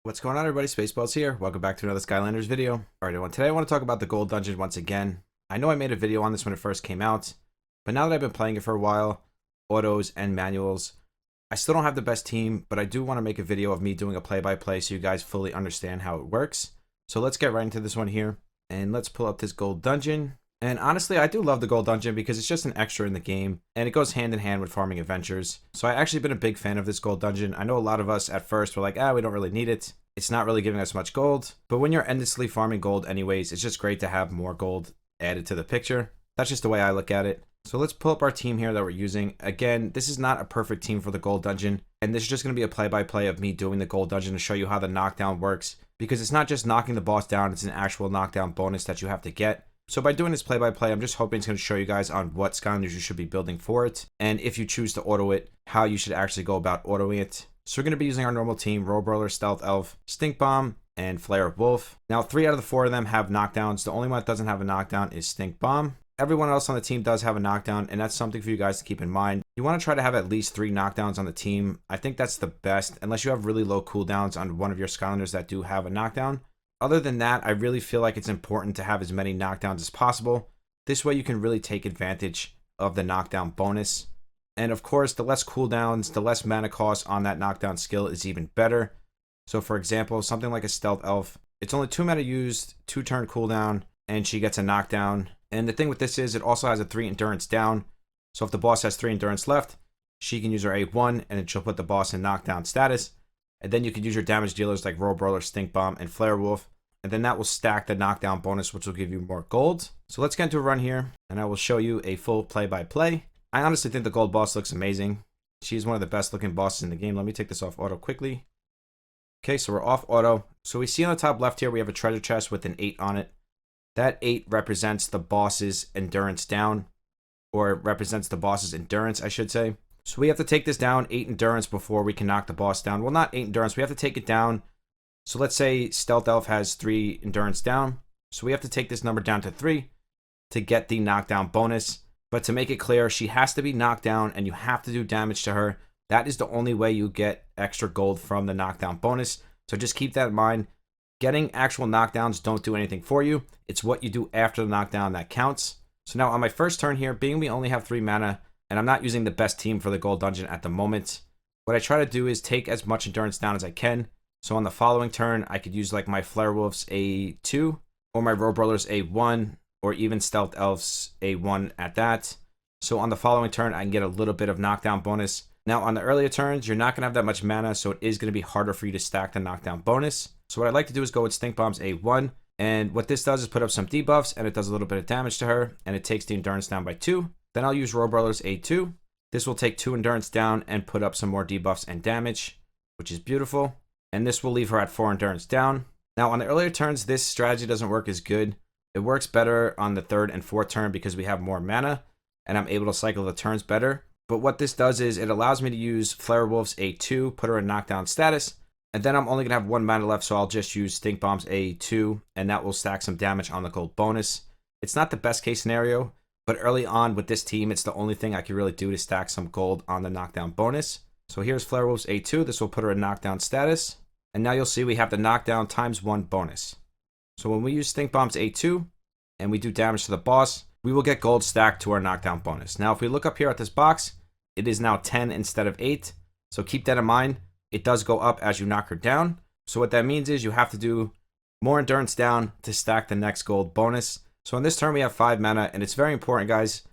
What's going on, everybody? Spaceballs here. Welcome back to another Skylanders video. Alright everyone, today I want to talk about the gold dungeon once again. I know I made a video on this when it first came out, but now that I've been playing it for a while, autos and manuals, I still don't have the best team, but I do want to make a video of me doing a play-by-play so you guys fully understand how it works. So let's get right into this one here, and let's pull up this gold dungeon. And honestly, I do love the gold dungeon because it's just an extra in the game, and it goes hand in hand with farming adventures. So I've actually been a big fan of this gold dungeon. I know a lot of us at first were like, we don't really need it. It's not really giving us much gold. But when you're endlessly farming gold anyways, it's just great to have more gold added to the picture. That's just the way I look at it. So let's pull up our team here that we're using. Again, this is not a perfect team for the gold dungeon, and this is just going to be a play-by-play of me doing the gold dungeon to show you how the knockdown works, because it's not just knocking the boss down, it's an actual knockdown bonus that you have to get. So by doing this play-by-play, I'm just hoping it's going to show you guys on what Skylanders you should be building for it, and if you choose to auto it, how you should actually go about autoing it. So we're going to be using our normal team: Roll Brawler, Stealth Elf, Stink Bomb, and Flare Wolf. Now 3 out of the 4 of them have knockdowns. The only one that doesn't have a knockdown is Stink Bomb. Everyone else on the team does have a knockdown, and that's something for you guys to keep in mind. You want to try to have at least 3 knockdowns on the team. I think that's the best, unless you have really low cooldowns on one of your Skylanders that do have a knockdown. Other than that, I really feel like it's important to have as many knockdowns as possible. This way you can really take advantage of the knockdown bonus. And of course, the less cooldowns, the less mana cost on that knockdown skill is even better. So for example, something like a Stealth Elf, it's only 2 mana used, 2 turn cooldown, and she gets a knockdown. And the thing with this is it also has a 3 endurance down. So if the boss has 3 endurance left, she can use her A1 and then she'll put the boss in knockdown status. And then you can use your damage dealers like Roll Brawler, Stink Bomb, and Flare Wolf. And then that will stack the knockdown bonus, which will give you more gold. So let's get into a run here, and I will show you a full play-by-play. I honestly think the gold boss looks amazing. She's one of the best looking bosses in the game. Let me take this off auto quickly. Okay, so we're off auto. So we see on the top left here, we have a treasure chest with an 8 on it. That 8 represents the boss's endurance down, or represents the boss's endurance, I should say. So we have to take this down 8 endurance before we can knock the boss down. Well, not 8 endurance, we have to take it down. So let's say Stealth Elf has 3 endurance down. So we have to take this number down to 3 to get the knockdown bonus. But to make it clear, she has to be knocked down and you have to do damage to her. That is the only way you get extra gold from the knockdown bonus. So just keep that in mind. Getting actual knockdowns don't do anything for you. It's what you do after the knockdown that counts. So now on my first turn here, being we only have 3 mana, and I'm not using the best team for the gold dungeon at the moment, what I try to do is take as much endurance down as I can. So on the following turn, I could use like my Flare Wolf's A2, or my Roll Brawler's A1, or even Stealth Elf's A1 at that. So on the following turn, I can get a little bit of knockdown bonus. Now on the earlier turns, you're not going to have that much mana, so it is going to be harder for you to stack the knockdown bonus. So what I like to do is go with Stink Bomb's A1, and what this does is put up some debuffs, and it does a little bit of damage to her, and it takes the endurance down by 2. Then I'll use Roll Brawler's A2. This will take 2 endurance down and put up some more debuffs and damage, which is beautiful. And this will leave her at 4 endurance down. Now on the earlier turns, this strategy doesn't work as good. It works better on the 3rd and 4th turn because we have more mana and I'm able to cycle the turns better. But what this does is it allows me to use Flare Wolf's A2, put her in knockdown status, and then I'm only going to have 1 mana left, so I'll just use Stink Bomb's A2, and that will stack some damage on the gold bonus. It's not the best case scenario, but early on with this team, it's the only thing I can really do to stack some gold on the knockdown bonus. So here's Flare Wolf's A2. This will put her in knockdown status. And now you'll see we have the knockdown times 1 bonus. So when we use Stink Bomb's A2 and we do damage to the boss, we will get gold stacked to our knockdown bonus. Now if we look up here at this box, it is now 10 instead of 8. So keep that in mind. It does go up as you knock her down. So what that means is you have to do more endurance down to stack the next gold bonus. So in this turn we have 5 mana, and it's very important, guys,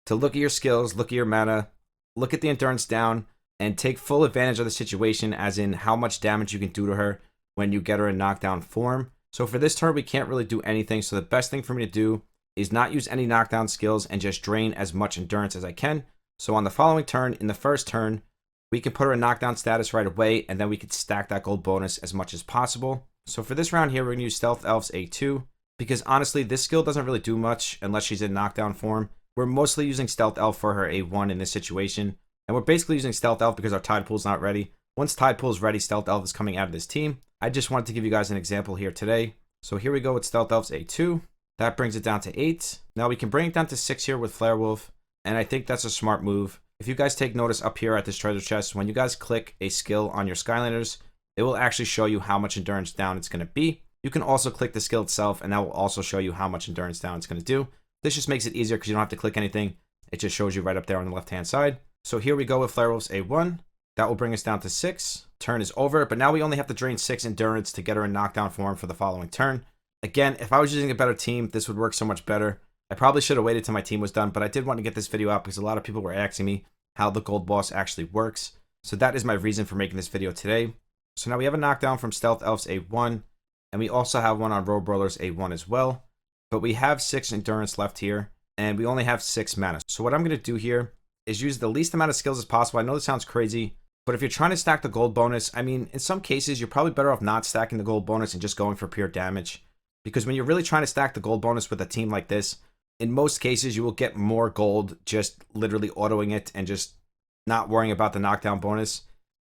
to look at your skills, look at your mana, look at the endurance down, and take full advantage of the situation, as in how much damage you can do to her when you get her in knockdown form. So for this turn, we can't really do anything. So the best thing for me to do is not use any knockdown skills and just drain as much endurance as I can. So on the following turn, in the first turn, we can put her in knockdown status right away, and then we can stack that gold bonus as much as possible. So for this round here, we're going to use Stealth Elf's A2, because honestly, this skill doesn't really do much unless she's in knockdown form. We're mostly using Stealth Elf for her A1 in this situation. And we're basically using Stealth Elf because our Tide Pool's not ready. Once Tide Pool's ready, Stealth Elf is coming out of this team. I just wanted to give you guys an example here today. So here we go with Stealth Elf's A2. That brings it down to 8. Now we can bring it down to 6 here with Flare Wolf. And I think that's a smart move. If you guys take notice up here at this treasure chest, when you guys click a skill on your Skylanders, it will actually show you how much endurance down it's going to be. You can also click the skill itself, and that will also show you how much endurance down it's going to do. This just makes it easier because you don't have to click anything. It just shows you right up there on the left-hand side. So here we go with Flare Wolf's A1. That will bring us down to 6. Turn is over, but now we only have to drain 6 endurance to get her in knockdown form for the following turn. Again, if I was using a better team, this would work so much better. I probably should have waited till my team was done, but I did want to get this video out because a lot of people were asking me how the gold boss actually works. So that is my reason for making this video today. So now we have a knockdown from Stealth Elf's A1, and we also have one on Road Brawler's A1 as well. But we have 6 endurance left here, and we only have 6 mana. So what I'm going to do here is use the least amount of skills as possible. I know this sounds crazy, but if you're trying to stack the gold bonus, I mean, in some cases, you're probably better off not stacking the gold bonus and just going for pure damage. Because when you're really trying to stack the gold bonus with a team like this, in most cases, you will get more gold just literally autoing it and just not worrying about the knockdown bonus.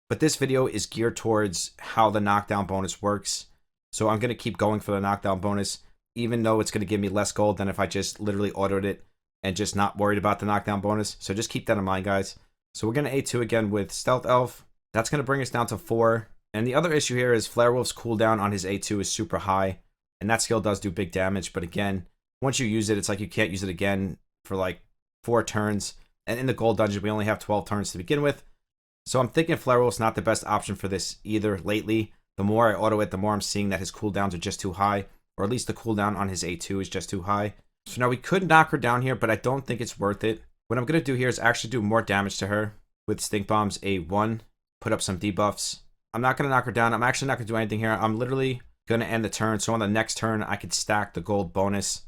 But this video is geared towards how the knockdown bonus works. So I'm going to keep going for the knockdown bonus, even though it's going to give me less gold than if I just literally autoed it and just not worried about the knockdown bonus. So just keep that in mind, guys. So we're going to A2 again with Stealth Elf. That's going to bring us down to 4. And the other issue here is Flare Wolf's cooldown on his A2 is super high. And that skill does do big damage. But again, once you use it, it's like you can't use it again for like 4 turns. And in the gold dungeon, we only have 12 turns to begin with. So I'm thinking Flare Wolf's not the best option for this either lately. The more I auto it, the more I'm seeing that his cooldowns are just too high. Or at least the cooldown on his A2 is just too high. So now we could knock her down here, but I don't think it's worth it. What I'm going to do here is actually do more damage to her with Stink Bomb's A1. Put up some debuffs. I'm not going to knock her down. I'm actually not going to do anything here. I'm literally going to end the turn. So on the next turn, I could stack the gold bonus.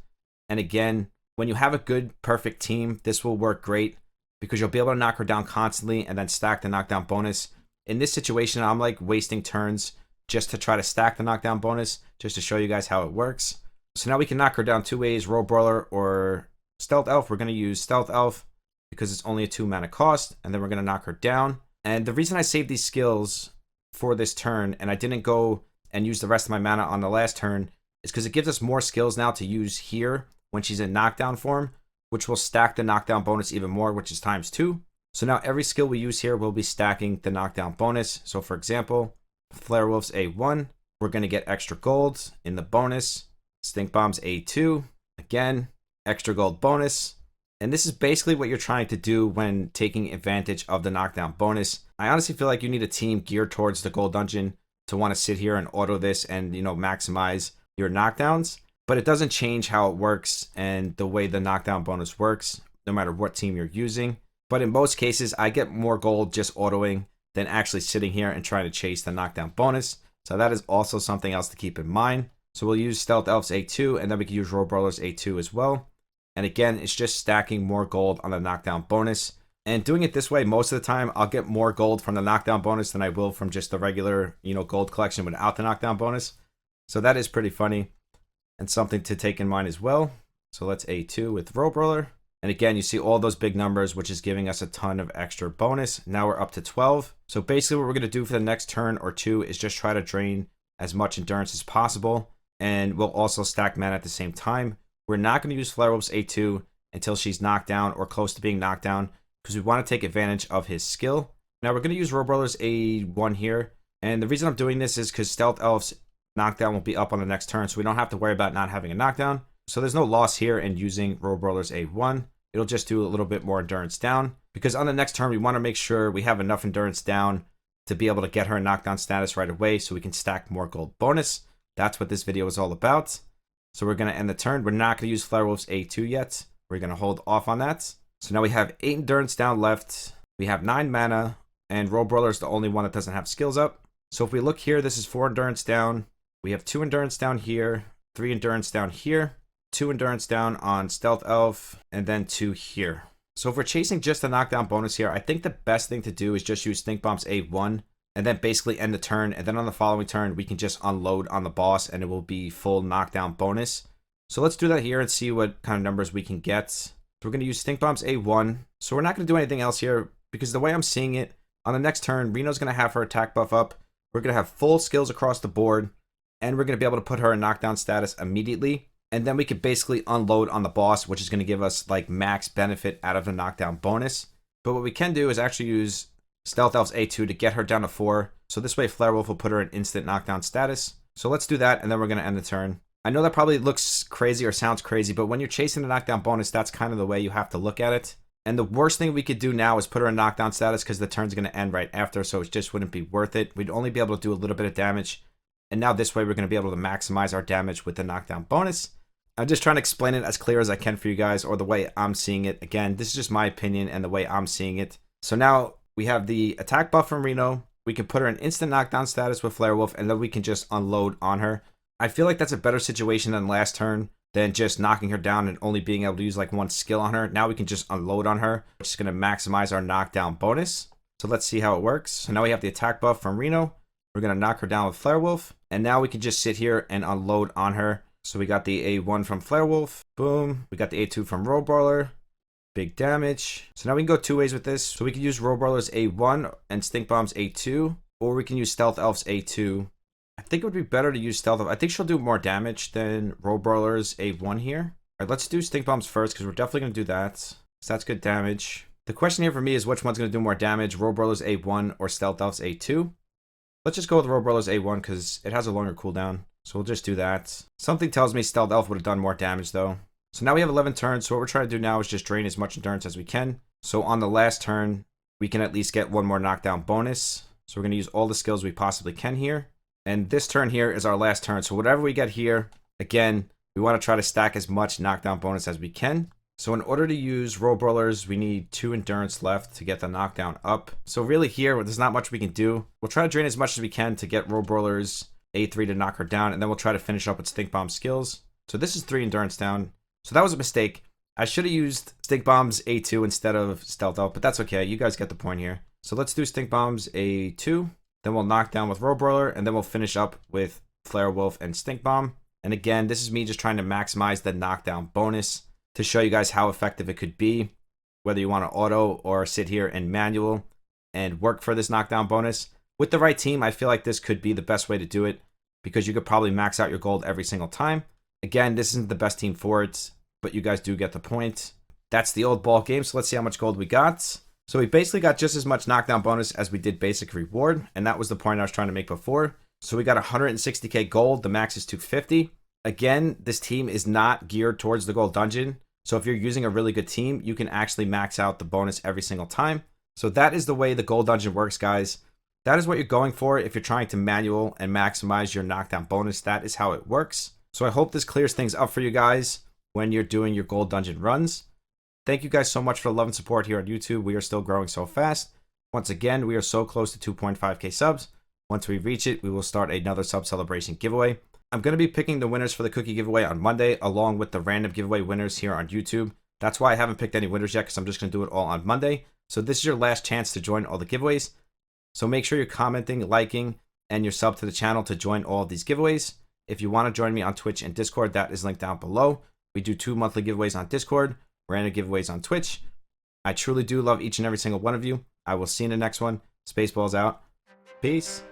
And again, when you have a good, perfect team, this will work great because you'll be able to knock her down constantly and then stack the knockdown bonus. In this situation, I'm like wasting turns just to try to stack the knockdown bonus, just to show you guys how it works. So now we can knock her down 2 ways, Road Brawler or Stealth Elf. We're going to use Stealth Elf because it's only a 2 mana cost, and then we're going to knock her down. And the reason I saved these skills for this turn, and I didn't go and use the rest of my mana on the last turn, is because it gives us more skills now to use here when she's in knockdown form, which will stack the knockdown bonus even more, which is ×2. So now every skill we use here will be stacking the knockdown bonus. So for example, Flare Wolf's A1, we're going to get extra gold in the bonus. Stink Bomb's A2, again, extra gold bonus. And this is basically what you're trying to do when taking advantage of the knockdown bonus. I honestly feel like you need a team geared towards the gold dungeon to want to sit here and auto this and, you know, maximize your knockdowns. But it doesn't change how it works and the way the knockdown bonus works, no matter what team you're using. But in most cases, I get more gold just autoing than actually sitting here and trying to chase the knockdown bonus. So that is also something else to keep in mind. So we'll use Stealth Elf's A2, and then we can use Road Brawler's A2 as well. And again, it's just stacking more gold on the knockdown bonus. And doing it this way, most of the time, I'll get more gold from the knockdown bonus than I will from just the regular, you know, gold collection without the knockdown bonus. So that is pretty funny and something to take in mind as well. So let's A2 with Road Brawler. And again, you see all those big numbers, which is giving us a ton of extra bonus. Now we're up to 12. So basically what we're going to do for the next turn or 2 is just try to drain as much endurance as possible. And we'll also stack mana at the same time. We're not going to use Flare Wolf's A2 until she's knocked down or close to being knocked down because we want to take advantage of his skill. Now we're going to use Road Brawler's A1 here. And the reason I'm doing this is because Stealth Elf's knockdown will be up on the next turn, so we don't have to worry about not having a knockdown. So there's no loss here in using Road Brawler's A1. It'll just do a little bit more endurance down because on the next turn, we want to make sure we have enough endurance down to be able to get her in knockdown status right away so we can stack more gold bonus. That's what this video is all about. So we're going to end the turn. We're not going to use Flare Wolf's A2 yet. We're going to hold off on that. So now we have 8 endurance down left. We have 9 mana, and Road Brawler is the only one that doesn't have skills up. So if we look here, this is 4 endurance down. We have 2 endurance down here, 3 endurance down here, 2 endurance down on Stealth Elf, and then 2 here. So if we're chasing just the knockdown bonus here, I think the best thing to do is just use Stink Bomb's A1 and then basically end the turn. And then on the following turn, we can just unload on the boss and it will be full knockdown bonus. So let's do that here and see what kind of numbers we can get. So we're going to use Stink Bomb's A1. So we're not going to do anything else here because the way I'm seeing it, on the next turn, Reno's going to have her attack buff up. We're going to have full skills across the board. And we're going to be able to put her in knockdown status immediately. And then we could basically unload on the boss, which is going to give us like max benefit out of the knockdown bonus. But what we can do is actually use Stealth Elf's A2 to get her down to 4 So this way Flare Wolf will put her in instant knockdown status. So let's do that, and then we're going to end the turn. I know that probably looks crazy or sounds crazy, but when you're chasing the knockdown bonus, that's kind of the way you have to look at it. And the worst thing we could do now is put her in knockdown status because the turn's going to end right after, so it just wouldn't be worth it. We'd only be able to do a little bit of damage. And now this way we're going to be able to maximize our damage with the knockdown bonus. I'm just trying to explain it as clear as I can for you guys, or the way I'm seeing it. Again, this is just my opinion and the way I'm seeing it. So now we have the attack buff from Reno. We can put her in instant knockdown status with Flare Wolf, and then we can just unload on her. I feel like that's a better situation than last turn, than just knocking her down and only being able to use like one skill on her. Now we can just unload on her, which is going to maximize our knockdown bonus. So let's see how it works. So now we have the attack buff from Reno. We're going to knock her down with Flare Wolf. And now we can just sit here and unload on her. So we got the A1 from Flare Wolf. Boom. We got the A2 from Roll Brawler. Big damage. So now we can go two ways with this. So we can use Roll Brawler's A1 and Stink Bomb's A2. Or we can use Stealth Elf's A2. I think it would be better to use Stealth Elf. I think she'll do more damage than Roll Brawler's A1 here. All right, let's do Stink Bombs first because we're definitely going to do that. So that's good damage. The question here for me is which one's going to do more damage, Roll Brawler's A1 or Stealth Elf's A2. Let's just go with Roll Brawler's A1 because it has a longer cooldown. So we'll just do that. Something tells me Stealth Elf would have done more damage though. So now we have 11 turns. So what we're trying to do now is just drain as much endurance as we can. So on the last turn, we can at least get one more knockdown bonus. So we're going to use all the skills we possibly can here. And this turn here is our last turn. So whatever we get here, again, we want to try to stack as much knockdown bonus as we can. So in order to use Roll Brawlers, we need 2 endurance left to get the knockdown up. So really here, there's not much we can do. We'll try to drain as much as we can to get Roll Brawlers A3 to knock her down. And then we'll try to finish up with Stink Bomb skills. So this is 3 endurance down. So that was a mistake. I should have used Stink Bomb's A2 instead of Stealth Elf, but that's okay. You guys get the point here. So let's do Stink Bomb's A2. Then we'll knock down with Roll Brawler, and then we'll finish up with Flare Wolf and Stink Bomb. And again, this is me just trying to maximize the knockdown bonus to show you guys how effective it could be, whether you want to auto or sit here and manual and work for this knockdown bonus. With the right team, I feel like this could be the best way to do it because you could probably max out your gold every single time. Again, this isn't the best team for it, but you guys do get the point. That's the old ball game, so let's see how much gold we got. So we basically got just as much knockdown bonus as we did basic reward, and that was the point I was trying to make before. So we got 160k gold, the max is 250. Again, this team is not geared towards the gold dungeon, so if you're using a really good team, you can actually max out the bonus every single time. So that is the way the gold dungeon works, guys. That is what you're going for if you're trying to manual and maximize your knockdown bonus. That is how it works. So I hope this clears things up for you guys when you're doing your gold dungeon runs. Thank you guys so much for the love and support here on YouTube. We are still growing so fast. Once again, we are so close to 2.5k subs. Once we reach it, we will start another sub celebration giveaway. I'm going to be picking the winners for the cookie giveaway on Monday, along with the random giveaway winners here on YouTube. That's why I haven't picked any winners yet, because I'm just going to do it all on Monday. So this is your last chance to join all the giveaways. So make sure you're commenting, liking, and you're sub to the channel to join all of these giveaways. If you want to join me on Twitch and Discord, that is linked down below. We do 2 monthly giveaways on Discord, random giveaways on Twitch. I truly do love each and every single one of you. I will see you in the next one. Spaceballs out. Peace.